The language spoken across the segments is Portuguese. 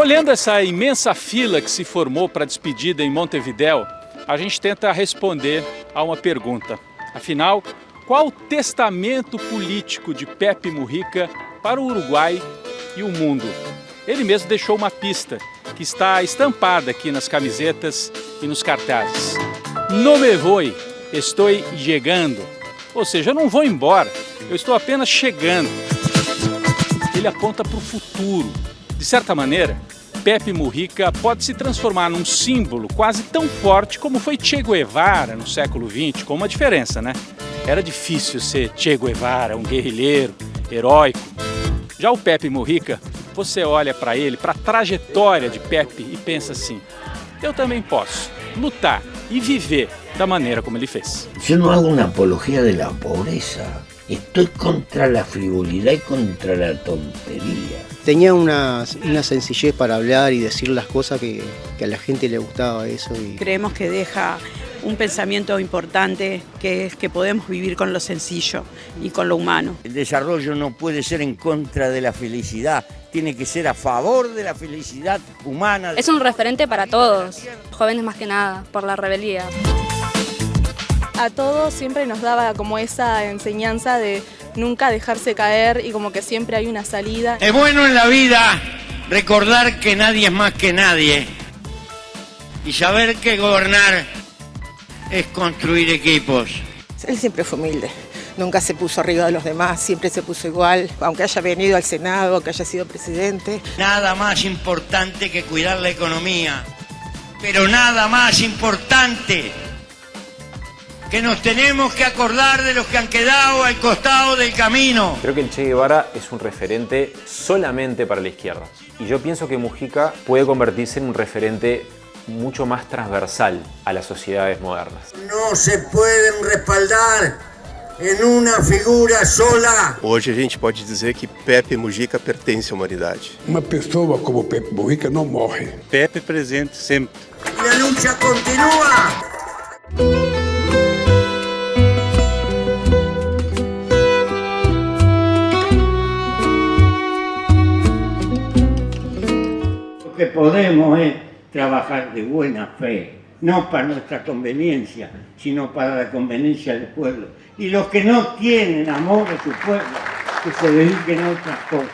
Olhando essa imensa fila que se formou para a despedida em Montevidéu, a gente tenta responder a uma pergunta. Afinal, qual o testamento político de Pepe Mujica para o Uruguai e o mundo? Ele mesmo deixou uma pista que está estampada aqui nas camisetas e nos cartazes. No me voy, estou chegando. Ou seja, eu não vou embora, eu estou apenas chegando. Ele aponta para o futuro. De certa maneira, Pepe Mujica pode se transformar num símbolo quase tão forte como foi Che Guevara no século XX, com uma diferença, né? Era difícil ser Che Guevara, um guerrilheiro, heróico. Já o Pepe Mujica, você olha para ele, para a trajetória de Pepe e pensa assim, eu também posso lutar e viver da maneira como ele fez. Eu não hago uma apologia da pobreza. Estou contra a frivolidade e contra a tonteria. Tenía una sencillez para hablar y decir las cosas que a la gente le gustaba eso. Creemos que deja un pensamiento importante, que es que podemos vivir con lo sencillo y con lo humano. El desarrollo no puede ser en contra de la felicidad, tiene que ser a favor de la felicidad humana. Es un referente para todos, jóvenes más que nada, por la rebeldía. A todos siempre nos daba como esa enseñanza de nunca dejarse caer y como que siempre hay una salida. Es bueno en la vida recordar que nadie es más que nadie y saber que gobernar es construir equipos. Él siempre fue humilde, nunca se puso arriba de los demás, siempre se puso igual, aunque haya venido al Senado, aunque haya sido presidente. Nada más importante que cuidar la economía, pero nada más importante que nos tenemos que acordar de los que han quedado al costado del camino. Creo que el Che Guevara es un referente solamente para la izquierda. Y yo pienso que Mujica puede convertirse en un referente mucho más transversal a las sociedades modernas. No se pueden respaldar em uma figura sola. Hoje a gente pode dizer que Pepe Mujica pertence à humanidade. Uma pessoa como Pepe Mujica não morre. Pepe presente sempre. E a luta continua. Lo que podemos es trabajar de buena fe, no para nuestra conveniencia, sino para la conveniencia del pueblo. Y los que no tienen amor a su pueblo, que se dediquen a outras coisas.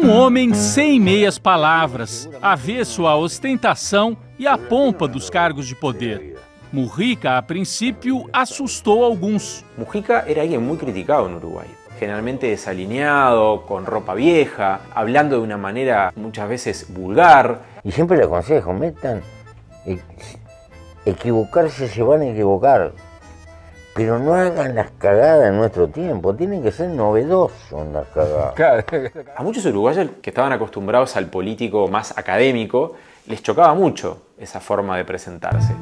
Homem sem meias palavras, avesso à ostentação e à pompa dos cargos de poder. Mujica, a princípio, assustou alguns. Mujica era alguien muy criticado en Uruguay. Generalmente desalineado, con ropa vieja, hablando de una manera muchas veces vulgar. Y siempre le aconsejo, equivocarse se van a equivocar, pero no hagan las cagadas en nuestro tiempo, tienen que ser novedosos en las cagadas. A muchos uruguayos que estaban acostumbrados al político más académico, les chocaba mucho esa forma de presentarse.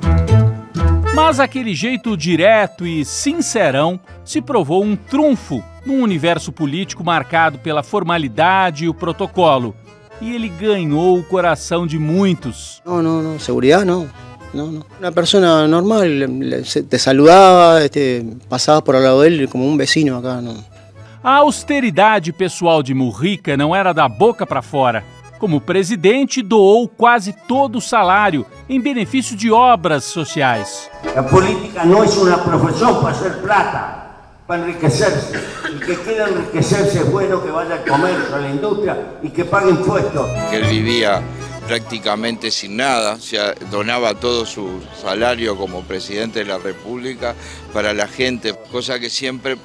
Mas aquele jeito direto e sincerão se provou um trunfo num universo político marcado pela formalidade e o protocolo. E ele ganhou o coração de muitos. No, seguridad no. Una persona normal, te saludaba, pasabas por al lado de él como un vecino acá, no. A austeridade pessoal de Mujica não era da boca para fora. Como presidente, doou quase todo o salário em benefício de obras sociais. A política não é uma profissão para hacer plata, para enriquecerse. El que quiera enriquecerse es bueno que vaya al comercio, a la industria y que pague impuestos. Que él vivía prácticamente sin nada, o sea, donaba todo su salario como presidente de la República para la gente, cosa que siempre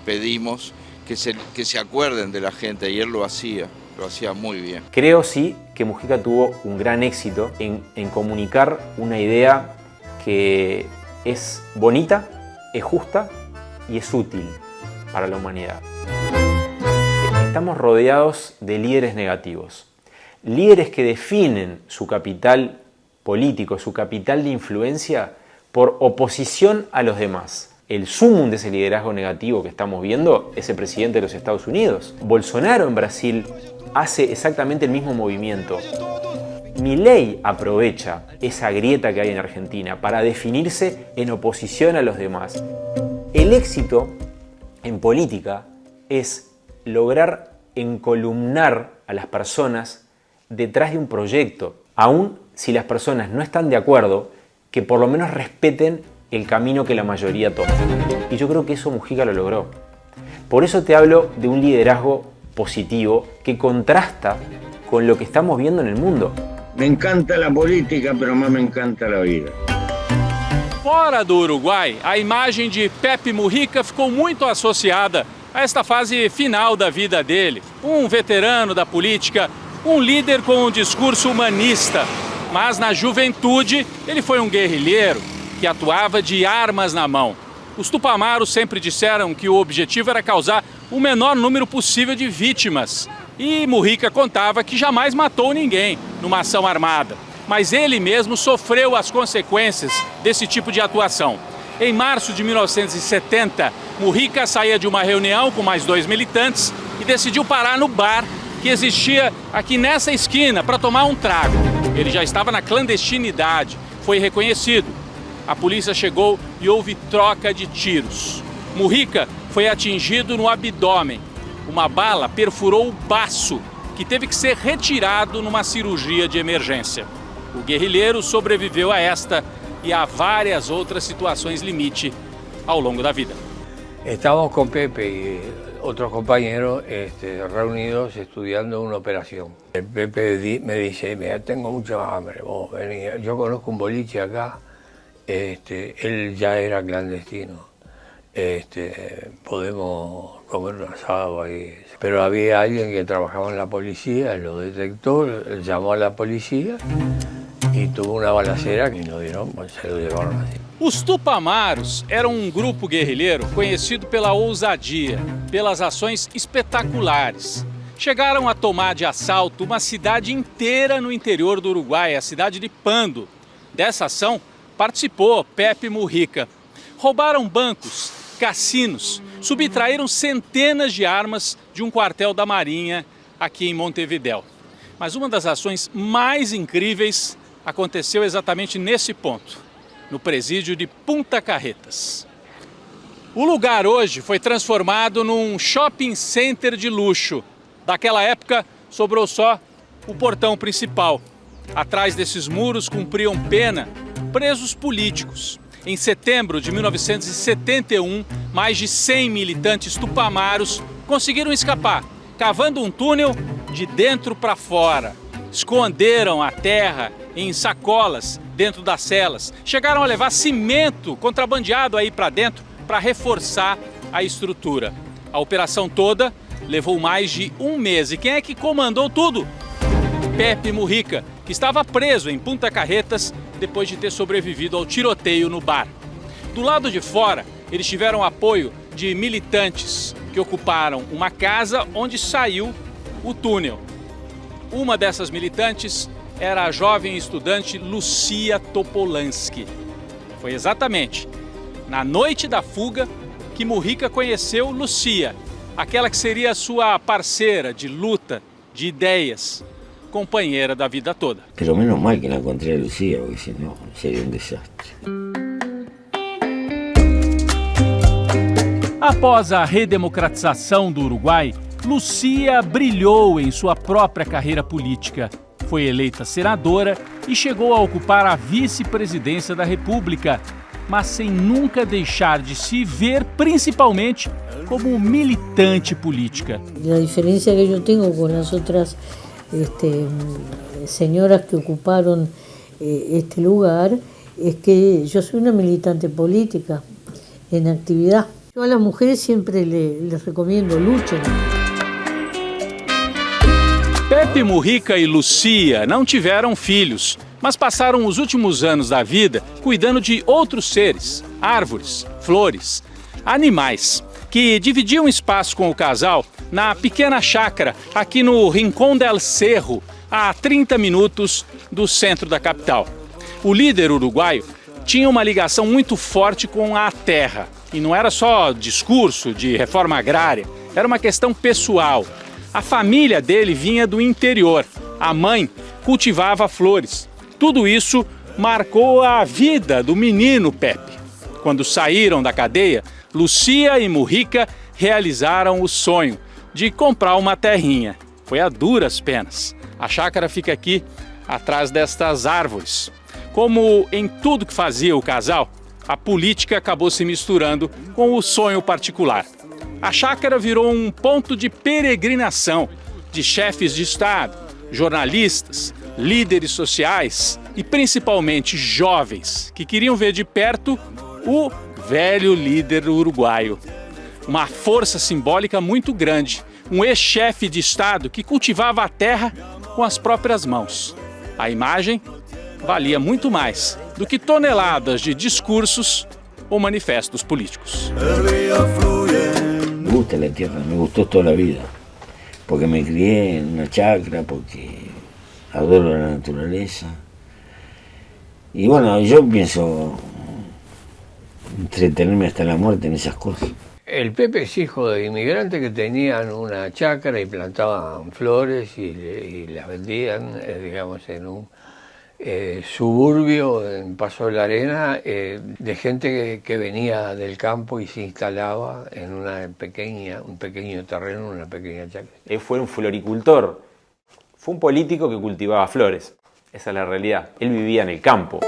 pedimos que se acuerden de la gente, y él lo hacía muy bien. Creo sí que Mujica tuvo un gran éxito en comunicar una idea que es bonita, es justa y es útil para la humanidad. Estamos rodeados de líderes negativos, líderes que definen su capital político, su capital de influencia por oposición a los demás. El sumum de ese liderazgo negativo que estamos viendo es el presidente de los Estados Unidos. Bolsonaro en Brasil hace exactamente el mismo movimiento. Milei aprovecha esa grieta que hay en Argentina para definirse en oposición a los demás. El éxito en política es lograr encolumnar a las personas detrás de un proyecto, aun si las personas no están de acuerdo, que por lo menos respeten el camino que la mayoría toma. Y yo creo que eso Mujica lo logró. Por eso te hablo de un liderazgo positivo que contrasta con lo que estamos viendo en el mundo. Me encanta la política, pero más me encanta la vida. Fora do Uruguai, a imagem de Pepe Mujica ficou muito associada a esta fase final da vida dele. Um veterano da política, um líder com um discurso humanista. Mas na juventude, ele foi um guerrilheiro que atuava de armas na mão. Os tupamaros sempre disseram que o objetivo era causar o menor número possível de vítimas. E Mujica contava que jamais matou ninguém numa ação armada. Mas ele mesmo sofreu as consequências desse tipo de atuação. Em março de 1970, Mujica saía de uma reunião com mais 2 militantes e decidiu parar no bar que existia aqui nessa esquina para tomar um trago. Ele já estava na clandestinidade, foi reconhecido. A polícia chegou e houve troca de tiros. Mujica foi atingido no abdômen. Uma bala perfurou o baço, que teve que ser retirado numa cirurgia de emergência. O guerrilheiro sobreviveu a esta e a várias outras situações limite ao longo da vida. Estamos con Pepe y otros compañeros reunidos estudiando una operación. El Pepe me dice, mira, tengo mucha hambre, vos vení. Yo conozco un boliche acá, él ya era clandestino. Podemos comer un asado ahí. Pero había alguien que trabajaba en la policía, lo detectó, llamó a la policía y tuvo una balacera que no dieron, pues se lo llevaron así. Os Tupamaros eram um grupo guerrilheiro conhecido pela ousadia, pelas ações espetaculares. Chegaram a tomar de assalto uma cidade inteira no interior do Uruguai, a cidade de Pando. Dessa ação participou Pepe Mujica. Roubaram bancos, cassinos, subtraíram centenas de armas de um quartel da Marinha aqui em Montevidéu. Mas uma das ações mais incríveis aconteceu exatamente nesse ponto, no presídio de Punta Carretas. O lugar hoje foi transformado num shopping center de luxo. Daquela época, sobrou só o portão principal. Atrás desses muros cumpriam pena presos políticos. Em setembro de 1971, mais de 100 militantes tupamaros conseguiram escapar, cavando um túnel de dentro para fora. Esconderam a terra em sacolas dentro das celas. Chegaram a levar cimento contrabandeado aí para dentro para reforçar a estrutura. A operação toda levou mais de um mês. E quem é que comandou tudo? Pepe Mujica, que estava preso em Punta Carretas depois de ter sobrevivido ao tiroteio no bar. Do lado de fora, eles tiveram apoio de militantes que ocuparam uma casa onde saiu o túnel. Uma dessas militantes era a jovem estudante Lucia Topolansky. Foi exatamente na noite da fuga que Mujica conheceu Lucia, aquela que seria sua parceira de luta, de ideias, companheira da vida toda. Pero menos mal que la encontré a Lucía, porque si no sería un desastre. Após a redemocratização do Uruguai, Lucia brilhou em sua própria carreira política. Foi eleita senadora e chegou a ocupar a vice-presidência da República, mas sem nunca deixar de se ver principalmente como militante política. A diferença que eu tenho com as outras señoras que ocuparon este lugar es que yo soy una militante política en actividad. Yo a las mujeres siempre les recomiendo luchen. Pepe Mujica e Lucia não tiveram filhos, mas passaram os últimos anos da vida cuidando de outros seres, árvores, flores, animais, que dividiam espaço com o casal na pequena chácara aqui no Rincón del Cerro, a 30 minutos do centro da capital. O líder uruguaio tinha uma ligação muito forte com a terra. E não era só discurso de reforma agrária, era uma questão pessoal. A família dele vinha do interior. A mãe cultivava flores. Tudo isso marcou a vida do menino Pepe. Quando saíram da cadeia, Lucia e Mujica realizaram o sonho de comprar uma terrinha. Foi a duras penas. A chácara fica aqui, atrás destas árvores. Como em tudo que fazia o casal, a política acabou se misturando com o sonho particular. A chácara virou um ponto de peregrinação de chefes de Estado, jornalistas, líderes sociais e principalmente jovens que queriam ver de perto o velho líder uruguaio. Uma força simbólica muito grande, um ex-chefe de Estado que cultivava a terra com as próprias mãos. A imagem valia muito mais do que toneladas de discursos ou manifestos políticos. Me gusta la tierra, me gustó toda la vida, porque me crié en una chacra, porque adoro la naturaleza. Y bueno, yo pienso entretenerme hasta la muerte en esas cosas. El Pepe es hijo de inmigrantes que tenían una chácara y plantaban flores y las vendían, digamos, en un suburbio en Paso de la Arena, de gente que venía del campo y se instalaba en un pequeño terreno, una pequeña chácara. Él fue un floricultor, fue un político que cultivaba flores, esa es la realidad. Él vivía en el campo.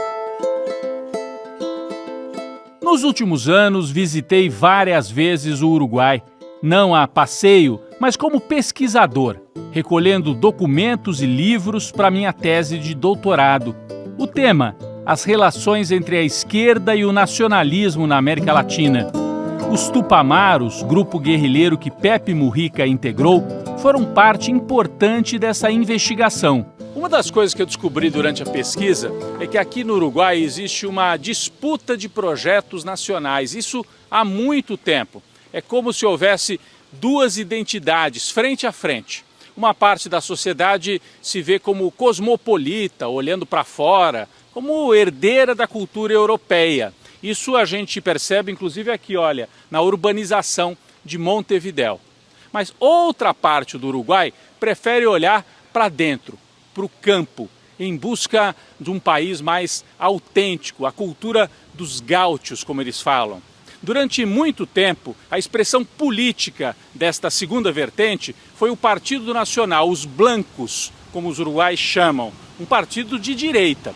Nos últimos anos, visitei várias vezes o Uruguai, não a passeio, mas como pesquisador, recolhendo documentos e livros para minha tese de doutorado. O tema: as relações entre a esquerda e o nacionalismo na América Latina. Os Tupamaros, grupo guerrilheiro que Pepe Mujica integrou, foram parte importante dessa investigação. Uma das coisas que eu descobri durante a pesquisa é que aqui no Uruguai existe uma disputa de projetos nacionais. Isso há muito tempo. É como se houvesse duas identidades frente a frente. Uma parte da sociedade se vê como cosmopolita, olhando para fora, como herdeira da cultura europeia. Isso a gente percebe inclusive aqui, olha, na urbanização de Montevidéu. Mas outra parte do Uruguai prefere olhar para dentro, para o campo, em busca de um país mais autêntico, a cultura dos gaúchos, como eles falam. Durante muito tempo, a expressão política desta segunda vertente foi o Partido Nacional, os Blancos, como os uruguaios chamam, um partido de direita.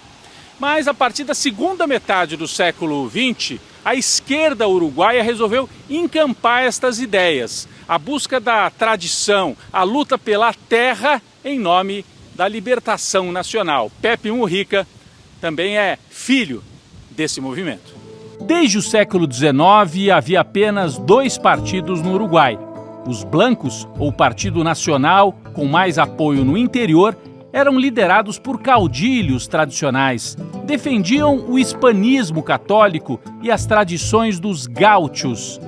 Mas a partir da segunda metade do século XX, a esquerda uruguaia resolveu encampar estas ideias, a busca da tradição, a luta pela terra em nome da libertação nacional. Pepe Mujica também é filho desse movimento. Desde o século XIX, havia apenas dois partidos no Uruguai. Os Blancos, ou Partido Nacional, com mais apoio no interior, eram liderados por caudilhos tradicionais. Defendiam o hispanismo católico e as tradições dos gaúchos.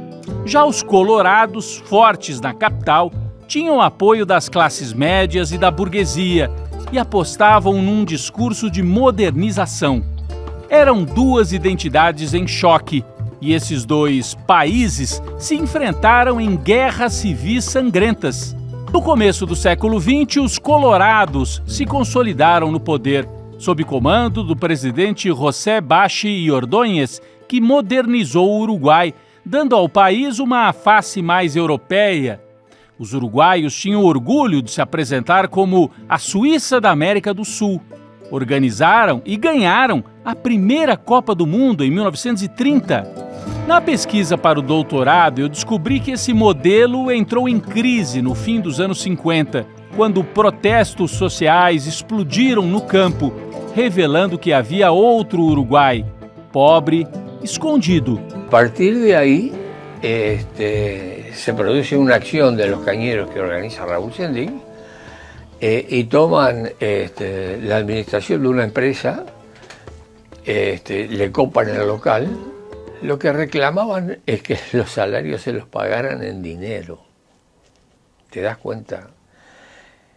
Já os colorados, fortes na capital, tinham apoio das classes médias e da burguesia e apostavam num discurso de modernização. Eram duas identidades em choque e esses dois países se enfrentaram em guerras civis sangrentas. No começo do século XX, os colorados se consolidaram no poder, sob comando do presidente José Bachí Ordóñez, que modernizou o Uruguai, dando ao país uma face mais europeia. Os uruguaios tinham orgulho de se apresentar como a Suíça da América do Sul. Organizaram e ganharam a primeira Copa do Mundo em 1930. Na pesquisa para o doutorado, eu descobri que esse modelo entrou em crise no fim dos anos 50, quando protestos sociais explodiram no campo, revelando que havia outro Uruguai, pobre, escondido. A partir de aí, se produce una acción de los cañeros que organiza Raúl Sendic y toman la administración de una empresa, le copan el local. Lo que reclamaban es que los salarios se los pagaran en dinero. ¿Te das cuenta?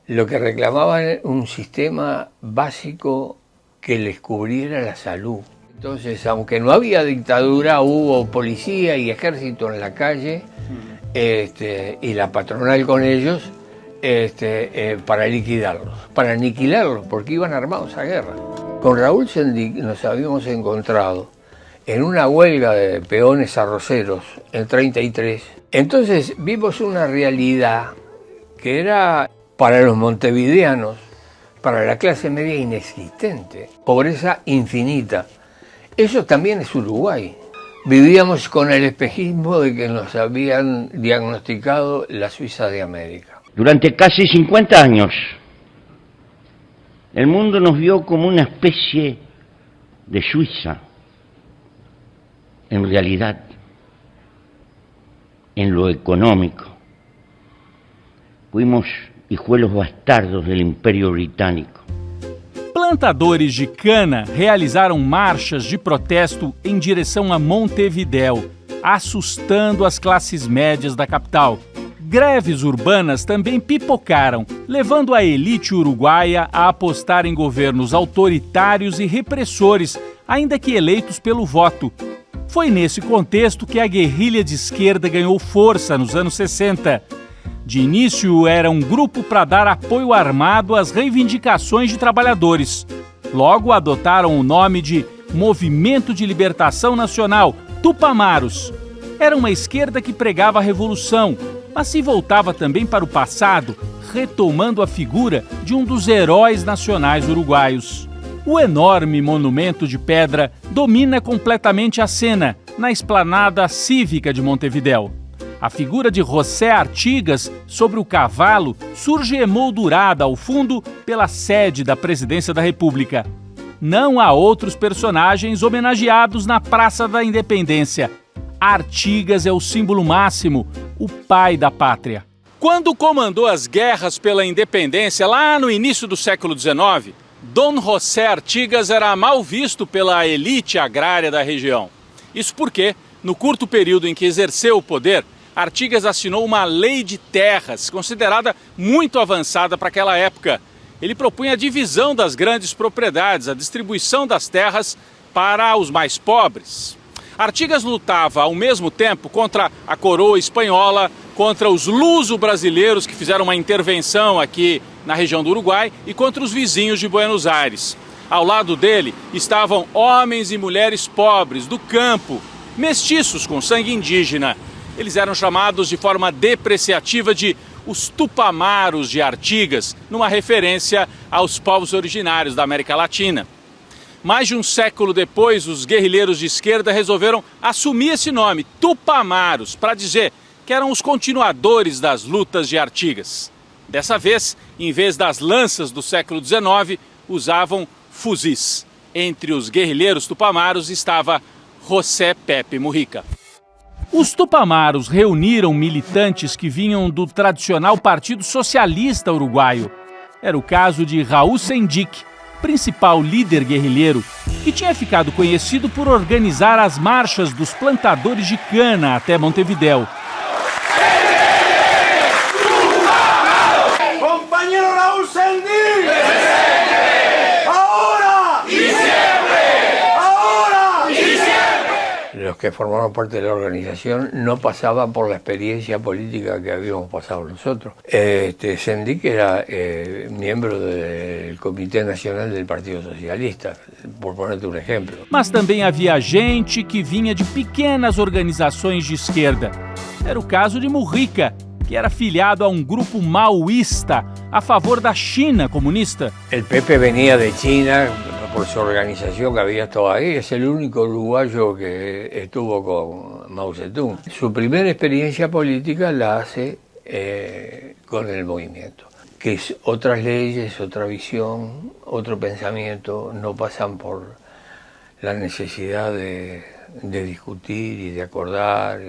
Lo que reclamaban era un sistema básico que les cubriera la salud. Entonces, aunque no había dictadura, hubo policía y ejército en la calle, y la patronal con ellos, para liquidarlos, para aniquilarlos, porque iban armados a guerra. Con Raúl Sendic nos habíamos encontrado en una huelga de peones arroceros en 33. Entonces vimos una realidad que era Para los montevideanos, para la clase media inexistente, pobreza infinita. Eso también es Uruguay. Vivíamos con el espejismo de que nos habían diagnosticado la Suiza de América. Durante casi 50 años, el mundo nos vio como una especie de Suiza. En realidad, en lo económico, fuimos hijuelos bastardos del Imperio Británico. Plantadores de cana realizaram marchas de protesto em direção a Montevidéu, assustando as classes médias da capital. Greves urbanas também pipocaram, levando a elite uruguaia a apostar em governos autoritários e repressores, ainda que eleitos pelo voto. Foi nesse contexto que a guerrilha de esquerda ganhou força nos anos 60. De início, era um grupo para dar apoio armado às reivindicações de trabalhadores. Logo, adotaram o nome de Movimento de Libertação Nacional, Tupamaros. Era uma esquerda que pregava a revolução, mas se voltava também para o passado, retomando a figura de um dos heróis nacionais uruguaios. O enorme monumento de pedra domina completamente a cena, na esplanada cívica de Montevidéu. A figura de José Artigas sobre o cavalo surge emoldurada ao fundo pela sede da Presidência da República. Não há outros personagens homenageados na Praça da Independência. Artigas é o símbolo máximo, o pai da pátria. Quando comandou as guerras pela independência lá no início do século XIX, Dom José Artigas era mal visto pela elite agrária da região. Isso porque, no curto período em que exerceu o poder, Artigas assinou uma lei de terras, considerada muito avançada para aquela época. Ele propunha a divisão das grandes propriedades, a distribuição das terras para os mais pobres. Artigas lutava ao mesmo tempo contra a coroa espanhola, contra os luso-brasileiros que fizeram uma intervenção aqui na região do Uruguai e contra os vizinhos de Buenos Aires. Ao lado dele estavam homens e mulheres pobres do campo, mestiços com sangue indígena. Eles eram chamados de forma depreciativa de os Tupamaros de Artigas, numa referência aos povos originários da América Latina. Mais de um século depois, os guerrilheiros de esquerda resolveram assumir esse nome, Tupamaros, para dizer que eram os continuadores das lutas de Artigas. Dessa vez, em vez das lanças do século XIX, usavam fuzis. Entre os guerrilheiros tupamaros estava José Pepe Mujica. Os Tupamaros reuniram militantes que vinham do tradicional Partido Socialista Uruguaio. Era o caso de Raul Sendic, principal líder guerrilheiro, que tinha ficado conhecido por organizar as marchas dos plantadores de cana até Montevidéu. Compañero Raúl Sendic! Los que formaban parte de la organización no pasaban por la experiencia política que habíamos pasado nosotros. Sendic era miembro del Comité Nacional del Partido Socialista, por ponerte um exemplo. Mas também havia gente que vinha de pequenas organizações de esquerda. Era o caso de Mujica, que era filiado a um grupo maoísta a favor da China comunista. El Pepe venía de China por su organización que había estado ahí. Es el único uruguayo que estuvo con Mao Zedong. Su primera experiencia política la hace con el movimiento, que es otras leyes, otra visión, otro pensamiento, no pasan por la necesidad de discutir y de acordar,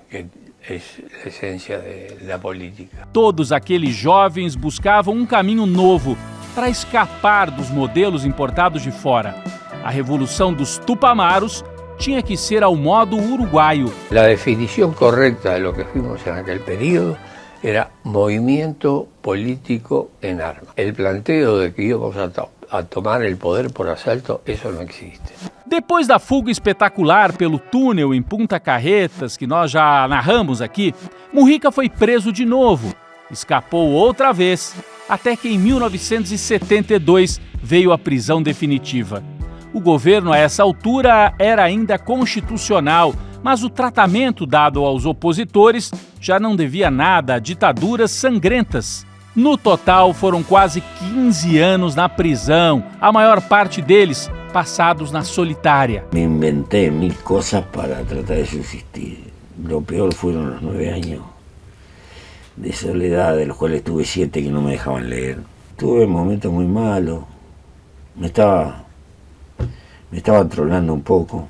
que es a essência da política. Todos aqueles jovens buscavam um caminho novo para escapar dos modelos importados de fora. A revolução dos Tupamaros tinha que ser ao modo uruguaio. La definición correcta de lo que fuimos en aquel periodo era movimiento político en armas. El planteo de que íbamos a tomar el poder por asalto, eso no existe. Depois da fuga espetacular pelo túnel em Punta Carretas, que nós já narramos aqui, Mujica foi preso de novo. Escapou outra vez, até que em 1972 veio a prisão definitiva. O governo, a essa altura, era ainda constitucional, Mas o tratamento dado aos opositores já não devia nada a ditaduras sangrentas. No total, foram quase 15 anos na prisão, a maior parte deles passados na solitária. Me inventé 1000 cosas para tratar de subsistir. Lo peor fueron los 9 años de soledad, de los cuales tuve 7 que no me dejaban leer. Tuve momentos muy malos, me estaba trolando un poco.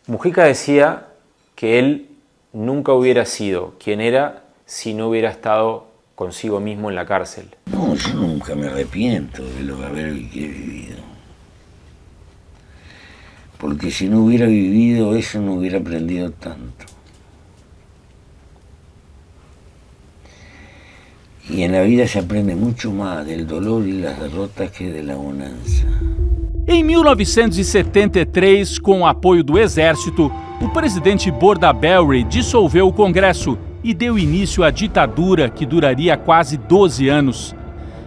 Mujica decía que él nunca hubiera sido quien era si no hubiera estado consigo mismo en la cárcel. No, yo nunca me arrepiento de lo que haber vivido. Porque si no hubiera vivido eso no hubiera aprendido tanto. Y en la vida se aprende mucho más del dolor y las derrotas que de la bonança. Em 1973, com o apoio do Exército, o presidente Bordaberry dissolveu o Congresso e deu início à ditadura que duraria quase 12 anos.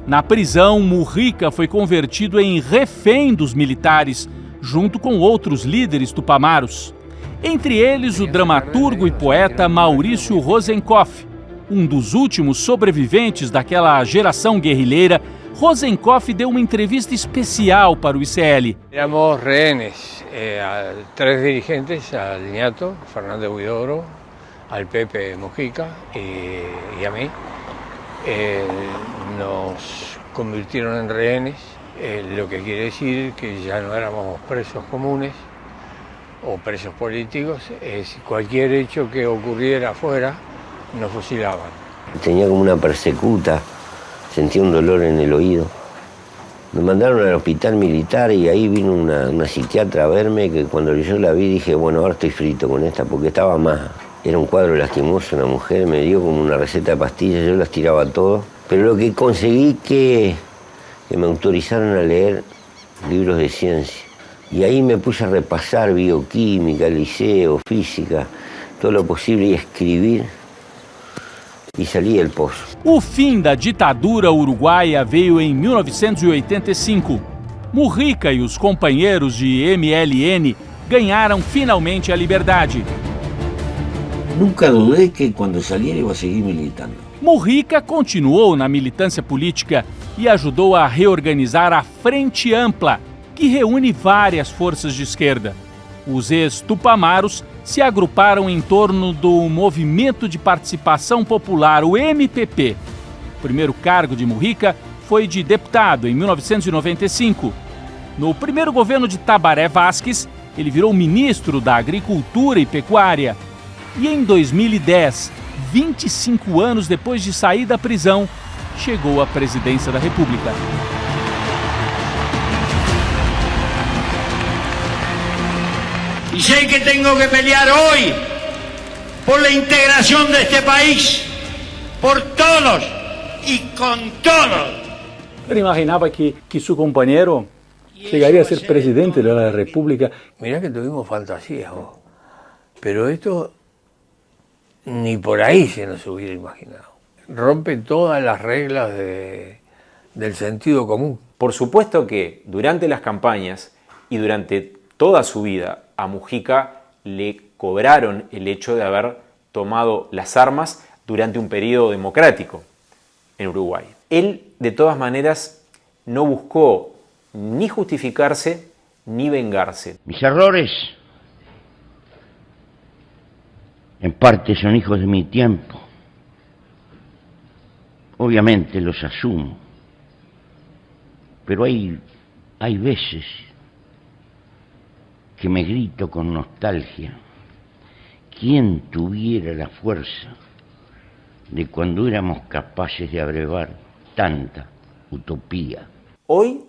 Na prisão, Mujica foi convertido em refém dos militares, junto com outros líderes tupamaros. Entre eles, o dramaturgo e poeta Maurício Rosenkoff. Um dos últimos sobreviventes daquela geração guerrilheira, Rosenkoff deu uma entrevista especial para o ICL. Éramos rehenes, a 3 dirigentes, al Niato, Fernando Huidobro, al Pepe Mujica y a mí. Nos convirtieron en rehenes, lo que quiere decir que ya no éramos presos comunes o presos políticos. Cualquier hecho que ocurriera afuera nos fusilaban. Tenía como una persecuta, sentía un dolor en el oído. Me mandaron al hospital militar y ahí vino una psiquiatra a verme, que cuando yo la vi dije, bueno, ahora estoy frito con esta, porque estaba más. Era un cuadro lastimoso, una mujer me dio como una receta de pastillas, yo las tiraba todo. Pero lo que conseguí que me autorizaron a leer libros de ciencia. Y ahí me puse a repasar bioquímica, liceo, física, todo lo posible y a escribir. E saí del poço. O fim da ditadura uruguaia veio em 1985. Mujica e os companheiros de MLN ganharam finalmente a liberdade. Nunca dudei que quando sair eu ia seguir militando. Mujica continuou na militância política e ajudou a reorganizar a Frente Ampla, que reúne várias forças de esquerda. Os ex-tupamaros se agruparam em torno do Movimento de Participação Popular, o MPP. O primeiro cargo de Mujica foi de deputado em 1995. No primeiro governo de Tabaré Vázquez, ele virou ministro da Agricultura e Pecuária. E em 2010, 25 anos depois de sair da prisão, chegou à presidência da República. Y sé que tengo que pelear hoy por la integración de este país, por todos y con todos. ¿Pero imaginaba que su compañero llegaría a ser presidente de la República? Mirá que tuvimos fantasías vos, pero esto ni por ahí se nos hubiera imaginado. Rompe todas las reglas del sentido común. Por supuesto que durante las campañas y durante toda su vida a Mujica le cobraron el hecho de haber tomado las armas durante un periodo democrático en Uruguay. Él, de todas maneras, no buscó ni justificarse ni vengarse. Mis errores, en parte, son hijos de mi tiempo. Obviamente los asumo, pero hay veces que me grito con nostalgia, ¿quién tuviera la fuerza de cuando éramos capaces de abrevar tanta utopía? Hoy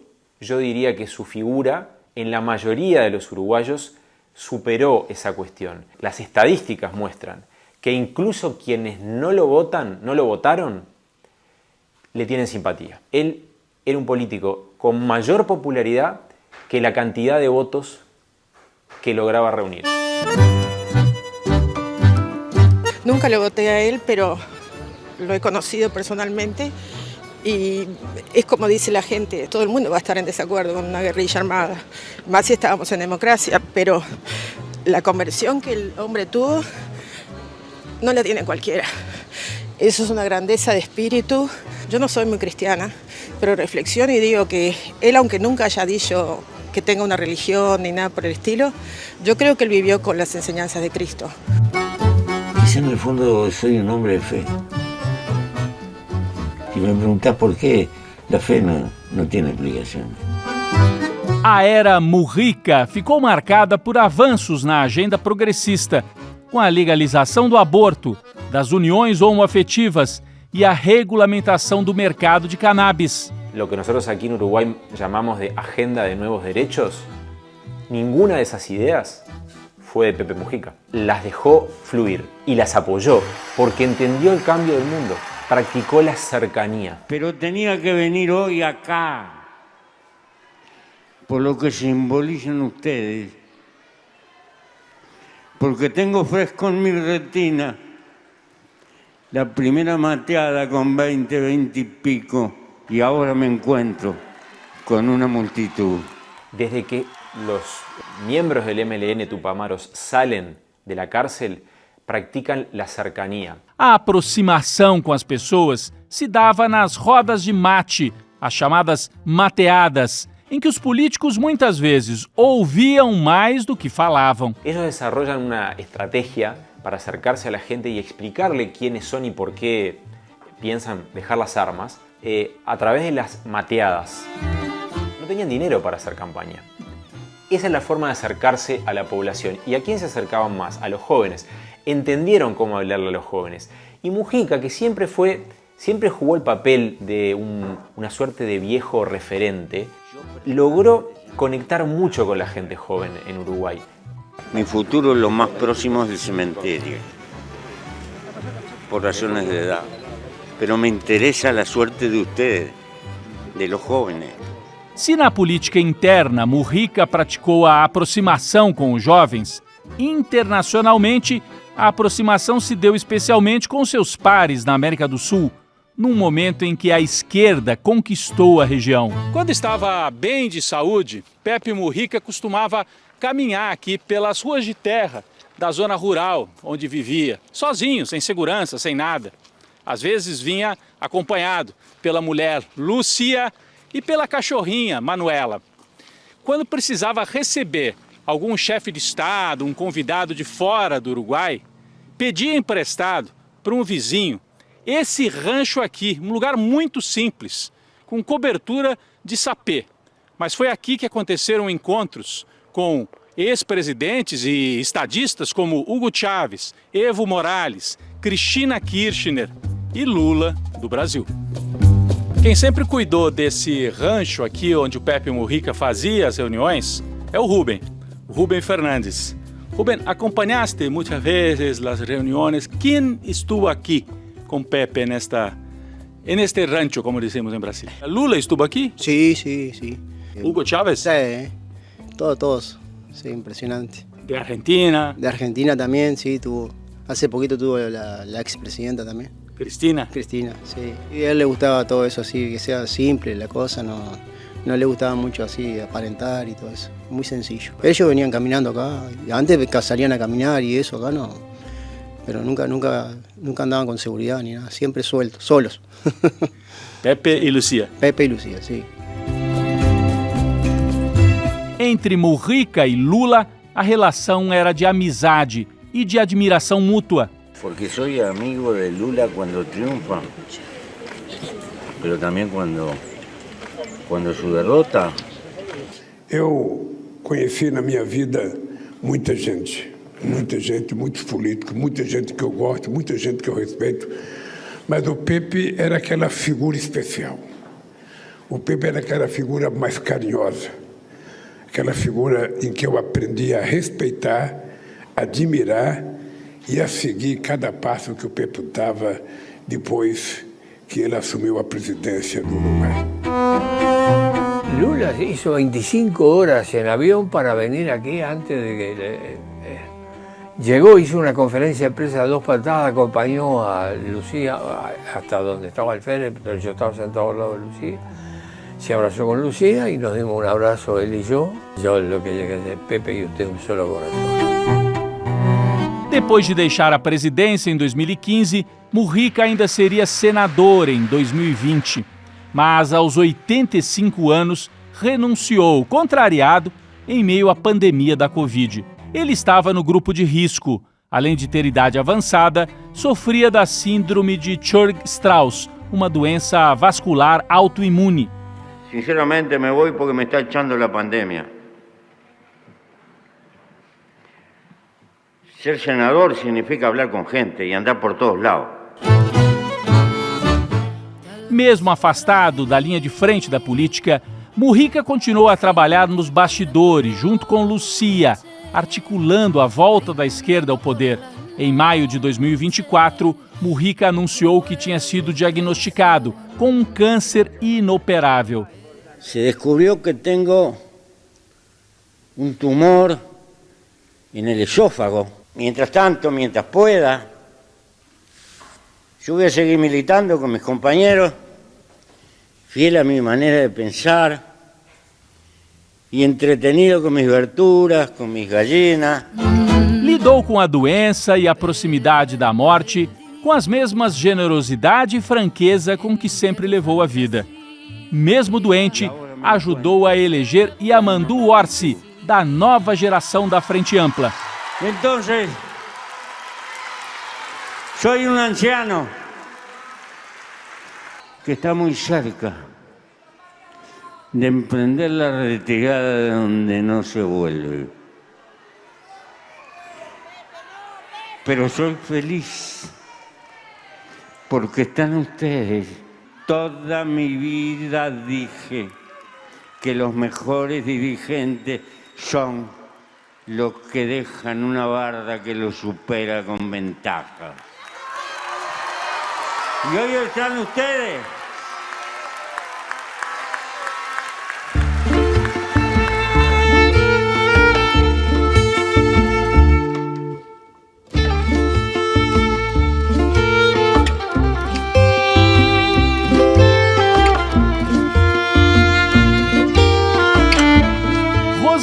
yo diría que su figura, en la mayoría de los uruguayos, superó esa cuestión. Las estadísticas muestran que incluso quienes no lo votaron, le tienen simpatía. Él era un político con mayor popularidad que la cantidad de votos que lograba reunir. Nunca lo voté a él, pero lo he conocido personalmente y es como dice la gente, todo el mundo va a estar en desacuerdo con una guerrilla armada, más si estábamos en democracia, pero La conversión que el hombre tuvo no la tiene cualquiera. Eso es una grandeza de espíritu. Yo no soy muy cristiana, pero reflexiono y digo que él, aunque nunca haya dicho que tenga una religión ni nada por el estilo, yo creo que él vivió con las enseñanzas de Cristo. Quizá en el fondo soy un hombre de fe. Si me preguntás por qué, la fe no tiene explicación. A era Mujica ficou marcada por avanços na agenda progressista, com a legalização do aborto, das uniões homoafetivas e a regulamentação do mercado de cannabis. Lo que nosotros aquí en Uruguay llamamos de agenda de nuevos derechos, ninguna de esas ideas fue de Pepe Mujica. Las dejó fluir y las apoyó porque entendió el cambio del mundo, practicó la cercanía. Pero tenía que venir hoy acá, por lo que simbolizan ustedes, porque tengo fresco en mi retina la primera mateada con 20 y pico, y ahora me encuentro con una multitud. Desde que los miembros del MLN Tupamaros salen de la cárcel, practican la cercanía. A aproximação com as pessoas se dava nas rodas de mate, as chamadas mateadas, em que os políticos muitas vezes ouviam mais do que falavam. Ellos desarrollan una estrategia para acercarse a la gente y explicarle quiénes son y por qué piensan dejar las armas a través de las mateadas. No tenían dinero para hacer campaña. Esa es la forma de acercarse a la población. ¿Y a quién se acercaban más? A los jóvenes. Entendieron cómo hablarle a los jóvenes. Y Mujica, que siempre jugó el papel de una suerte de viejo referente, logró conectar mucho con la gente joven en Uruguay. Mi futuro es lo más próximo del cementerio, por razones de edad. Pero me interesa la suerte de ustedes, de los jóvenes. Se na política interna Mujica praticou a aproximação com os jovens, internacionalmente a aproximação se deu especialmente com seus pares na América do Sul, num momento em que a esquerda conquistou a região. Quando estava bem de saúde, Pepe Mujica costumava caminhar aqui pelas ruas de terra da zona rural onde vivia, sozinho, sem segurança, sem nada. Às vezes vinha acompanhado pela mulher Lucia e pela cachorrinha Manuela. Quando precisava receber algum chefe de estado, um convidado de fora do Uruguai, pedia emprestado para um vizinho esse rancho aqui, um lugar muito simples, com cobertura de sapê. Mas foi aqui que aconteceram encontros com ex-presidentes e estadistas como Hugo Chávez, Evo Morales, Cristina Kirchner e Lula do Brasil. Quem sempre cuidou desse rancho aqui onde o Pepe Mujica fazia as reuniões é o Rubén Fernandes. Rubén, acompanhaste muitas vezes as reuniões. Quem estuvo aqui com Pepe en este rancho, como decimos en Brasil? ¿Lula estuvo aquí? Sí. ¿Hugo Chávez? Sí, todos. Sí, impresionante. ¿De Argentina? De Argentina también, sí, hace poquito tuvo la expresidenta también. ¿Cristina? Cristina, sí. Y a él le gustaba todo eso así, que sea simple la cosa, no le gustaba mucho así aparentar y todo eso. Muy sencillo. Ellos venían caminando acá, y antes salían a caminar y eso, acá no. Pero nunca andaban con seguridad ni nada, siempre sueltos, solos. Pepe y Lucía. Pepe y Lucía, sí. Entre Mujica e Lula, a relação era de amizade e de admiração mútua. Porque soy amigo de Lula cuando triunfa, pero también cuando su derrota. Eu conheci na minha vida muita gente, muitos políticos, muita gente que eu gosto, muita gente que eu respeito, mas o Pepe era aquela figura especial. O Pepe era aquela figura mais carinhosa, aquela figura em que eu aprendi a respeitar, admirar e a seguir cada passo que o Pepe dava depois que ele assumiu a presidência do Uruguai. Lula hizo 25 horas en avión para venir aquí antes de que... Llegó, hizo una conferencia de prensa a dos patadas, acompañó a Lucía hasta donde estaba el Fénix, pero yo estaba sentado al lado de Lucía. Se abrazó con Lucía y nos dimos un abrazo él y yo. Yo lo que llegué de Pepe y usted un solo corazón. Depois de deixar a presidência em 2015, Mujica ainda seria senador em 2020. Mas aos 85 anos, renunciou, contrariado, em meio à pandemia da Covid. Ele estava no grupo de risco. Além de ter idade avançada, sofria da síndrome de Churg-Strauss, uma doença vascular autoimune. Sinceramente me voy porque me está echando la pandemia. Ser senador significa hablar con gente y andar por todos lados. Mesmo afastado da linha de frente da política, Mujica continuou a trabalhar nos bastidores, junto com Lucia, articulando a volta da esquerda ao poder. Em maio de 2024, Mujica anunciou que tinha sido diagnosticado com um câncer inoperável. Se descubrió que tengo un tumor en el esófago. Mientras tanto, mientras pueda, yo voy a seguir militando con mis compañeros, fiel a mi manera de pensar y entretenido com minhas verduras, com minhas gallinas. Lidou com a doença e a proximidade da morte com as mesmas generosidade e franqueza com que sempre levou a vida. Mesmo doente, ajudou a eleger Yamandu Orsi, da nova geração da Frente Ampla. Entonces, soy un anciano que está muy cerca de emprender la retirada de donde no se vuelve. Pero soy feliz porque están ustedes. Toda mi vida dije que los mejores dirigentes son los que dejan una barda que los supera con ventaja. Y hoy están ustedes.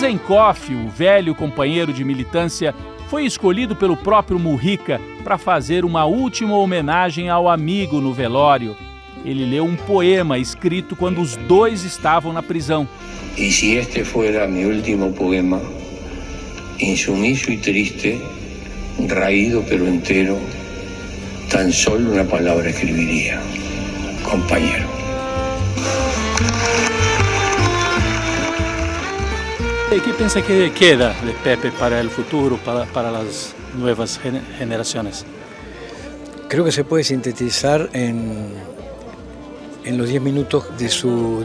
Rosenkoff, o velho companheiro de militância, foi escolhido pelo próprio Mujica para fazer uma última homenagem ao amigo no velório. Ele leu um poema escrito quando os dois estavam na prisão. E se este fuera mi último poema, insumiso y triste, raído pero entero, tan solo una palabra escribiría: compañero. ¿Qué piensa que queda de Pepe para el futuro, para las nuevas generaciones? Creo que se puede sintetizar en los 10 minutos de su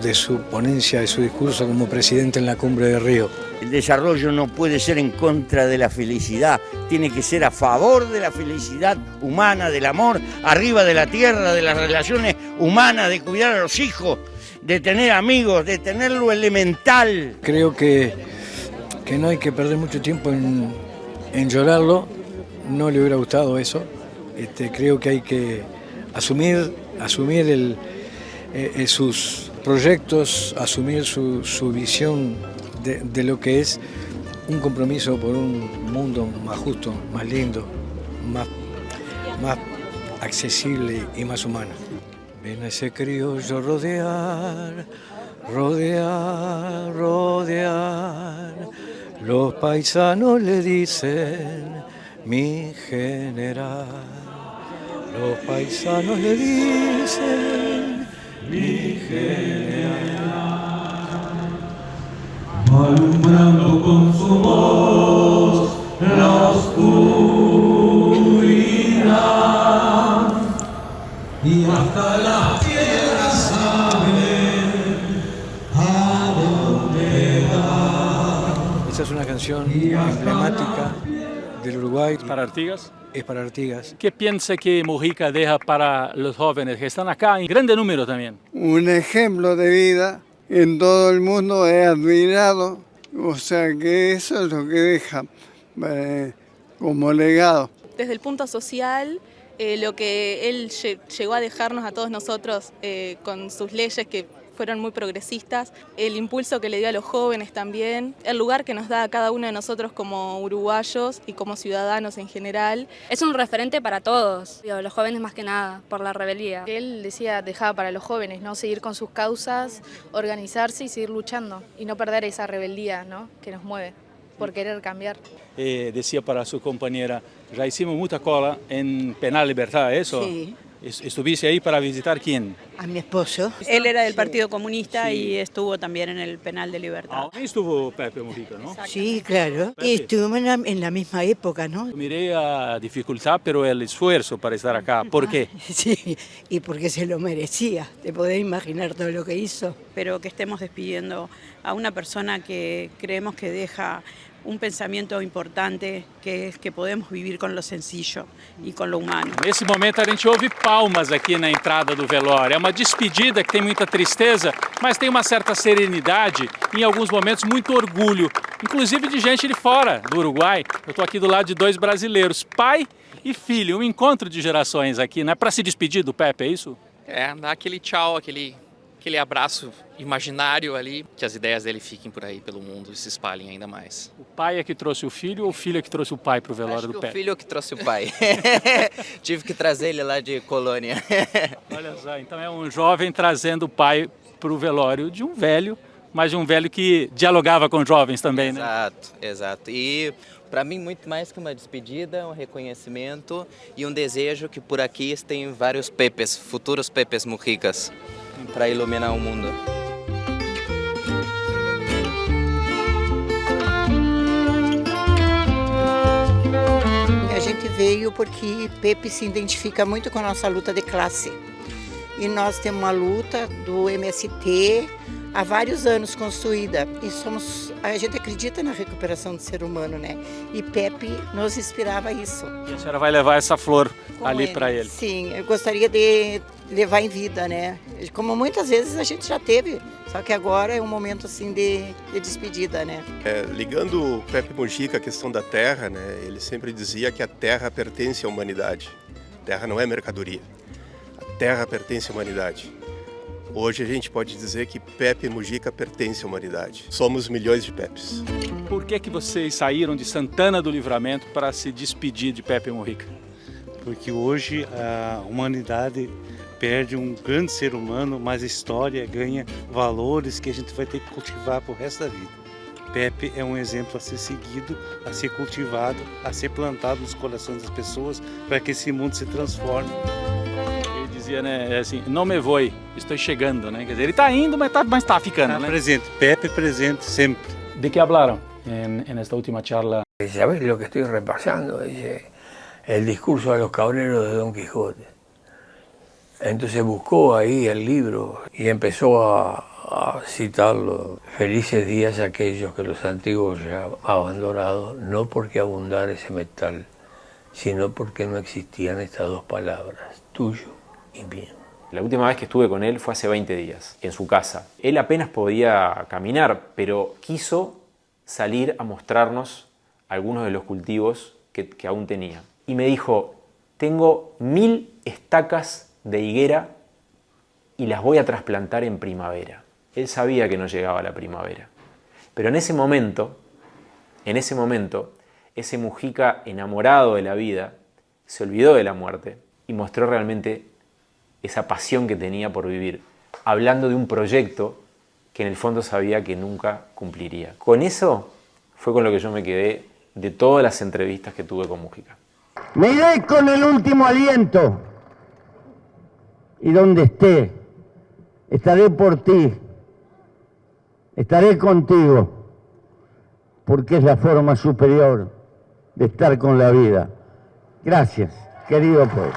ponencia, de su discurso como presidente en la Cumbre de Río. El desarrollo no puede ser en contra de la felicidad, tiene que ser a favor de la felicidad humana, del amor, arriba de la tierra, de las relaciones humanas, de cuidar a los hijos, de tener amigos, de tener lo elemental. Creo que no hay que perder mucho tiempo en llorarlo, no le hubiera gustado eso. Creo que hay que asumir sus proyectos, asumir su visión de lo que es un compromiso por un mundo más justo, más lindo, más accesible y más humano. Ven a ese criollo rodear, los paisanos le dicen mi general. Los paisanos le dicen mi general. Alumbrando con su voz la oscuridad y hasta las piedras saben a dónde va. Esa es una canción emblemática del Uruguay. ¿Para Artigas? Es para Artigas. ¿Qué piensa que Mujica deja para los jóvenes que están acá en grande número también? Un ejemplo de vida en todo el mundo, es admirado, o sea que eso es lo que deja como legado. Desde el punto social, lo que él llegó a dejarnos a todos nosotros con sus leyes que fueron muy progresistas, el impulso que le dio a los jóvenes también, el lugar que nos da a cada uno de nosotros como uruguayos y como ciudadanos en general. Es un referente para todos, los jóvenes más que nada, por la rebeldía. Él decía, dejaba para los jóvenes, ¿no? Seguir con sus causas, organizarse y seguir luchando y no perder esa rebeldía, ¿no? Que nos mueve por querer cambiar. Decía para su compañera, ya hicimos mucha cola en Penal Libertad, ¿eso? Sí. ¿Estuviste ahí para visitar quién? A mi esposo. Él era del Partido Comunista y estuvo también en el Penal de Libertad. Ahí estuvo Pepe Mujica, ¿no? Sí, claro. Y estuvimos en la misma época, ¿no? Miré a dificultad, pero el esfuerzo para estar acá. ¿Por qué? Sí, y porque se lo merecía. Te podés imaginar todo lo que hizo. Pero que estemos despidiendo a una persona que creemos que deja un pensamento importante, que es que podemos vivir con lo sencillo e com lo humano. Nesse momento a gente ouve palmas aqui na entrada do velório. É uma despedida que tem muita tristeza, mas tem uma certa serenidade e em alguns momentos muito orgulho, inclusive de gente de fora do Uruguai. Eu estou aqui do lado de dois brasileiros, pai e filho, um encontro de gerações aqui, né? Para se despedir do Pepe, é isso? É, dar aquele tchau, aquele abraço imaginário ali, que as ideias dele fiquem por aí pelo mundo e se espalhem ainda mais. O pai é que trouxe o filho ou o filho é que trouxe o pai para o velório do Pepe? O filho é que trouxe o pai. Tive que trazer ele lá de Colônia. Olha só, então é um jovem trazendo o pai para o velório de um velho, mas de um velho que dialogava com jovens também, né? Exato, exato. E para mim muito mais que uma despedida, um reconhecimento e um desejo que por aqui tem vários Pepes, futuros Pepes Mujicas, para iluminar o mundo. A gente veio porque Pepe se identifica muito com a nossa luta de classe. E nós temos uma luta do MST há vários anos construída. E a gente acredita na recuperação do ser humano, né? E Pepe nos inspirava isso. E a senhora vai levar essa flor ali para ele? Sim, eu gostaria de levar em vida, né? Como muitas vezes a gente já teve, só que agora é um momento assim de despedida, né? Ligando o Pepe Mujica à questão da terra, né? Ele sempre dizia que a terra pertence à humanidade. A terra não é mercadoria. A terra pertence à humanidade. Hoje a gente pode dizer que Pepe Mujica pertence à humanidade. Somos milhões de Pepes. Por que vocês saíram de Santana do Livramento para se despedir de Pepe Mujica? Porque hoje a humanidade perde um grande ser humano, mas a história ganha valores que a gente vai ter que cultivar para o resto da vida. Pepe é um exemplo a ser seguido, a ser cultivado, a ser plantado nos corações das pessoas para que esse mundo se transforme. Ele dizia, né, assim, não me voe, estou chegando, né? Quer dizer, ele está indo, mas está ficando, né? Presente, Pepe presente sempre. ¿De qué hablaron en esta última charla? ¿Sabes lo que estoy repasando? Dice, el discurso a los cabreros de Don Quijote. Entonces buscó ahí el libro y empezó a citarlo. Felices días aquellos que los antiguos ya abandonados, no porque abundara ese metal, sino porque no existían estas dos palabras, tuyo y mío. La última vez que estuve con él fue hace 20 días, en su casa. Él apenas podía caminar, pero quiso salir a mostrarnos algunos de los cultivos que aún tenía. Y me dijo, tengo 1000 estacas de higuera y las voy a trasplantar en primavera. Él sabía que no llegaba la primavera. Pero en ese momento, ese Mujica enamorado de la vida se olvidó de la muerte y mostró realmente esa pasión que tenía por vivir, hablando de un proyecto que en el fondo sabía que nunca cumpliría. Con eso fue con lo que yo me quedé de todas las entrevistas que tuve con Mujica. Me iré con el último aliento y donde esté, estaré por ti, estaré contigo, porque es la forma superior de estar con la vida. Gracias, querido pueblo.